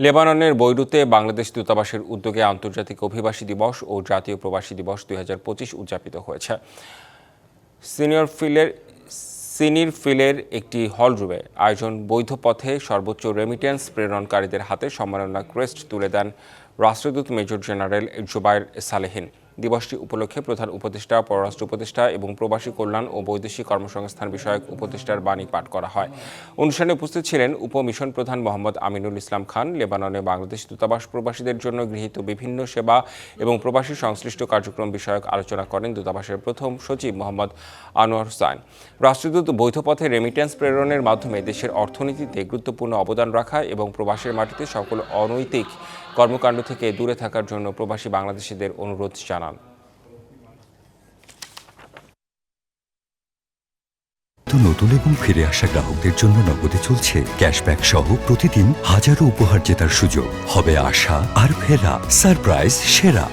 লেবাননের বৈরুতে বাংলাদেশ দূতাবাসের উদ্যোগে আন্তর্জাতিক অভিবাসী দিবস ও জাতীয় প্রবাসী দিবস 2025 উদযাপিত হয়েছে। সিনির ফিলের একটি হলরুমে আয়োজন বৈধ পথে সর্বোচ্চ রেমিটেন্স প্রেরণকারীদের হাতে সম্মাননা ক্রেস্ট তুলে দেন রাষ্ট্রদূত মেজর জেনারেল জুবায়ের সালেহিন। দিবসটি উপলক্ষে প্রধান উপদেষ্টা, পররাষ্ট্র উপদেষ্টা এবং প্রবাসী কল্যাণ ও বৈদেশিক কর্মসংস্থান বিষয়ক উপদেষ্টার বাণী পাঠ করা হয়। অনুষ্ঠানে উপস্থিত ছিলেন উপমিশন প্রধান মোহাম্মদ আমিনুল ইসলাম খান, লেবাননে বাংলাদেশ দূতাবাস প্রবাসীদের জন্য গৃহীত বিভিন্ন সেবা এবং প্রবাসী সংশ্লিষ্ট কার্যক্রম বিষয়ক আলোচনা করেন দূতাবাসের প্রথম সচিব মোহাম্মদ আনোয়ার হোসাইন। রাষ্ট্রদূত বৈধ পথে রেমিটেন্স প্রেরণের মাধ্যমে দেশের অর্থনীতিতে গুরুত্বপূর্ণ অবদান রাখা এবং প্রবাসের মাটিতে সকল অনৈতিক কর্মকাণ্ড থেকে দূরে থাকার জন্য প্রবাসী বাংলাদেশিদের অনুরোধ জানান। নতুন এবং ফিরে আসা গ্রাহকদের জন্য নগদে চলছে ক্যাশব্যাক সহ প্রতিদিন হাজারো উপহার জেতার সুযোগ। হবে আশা আর ফেরা, সারপ্রাইজ সেরা।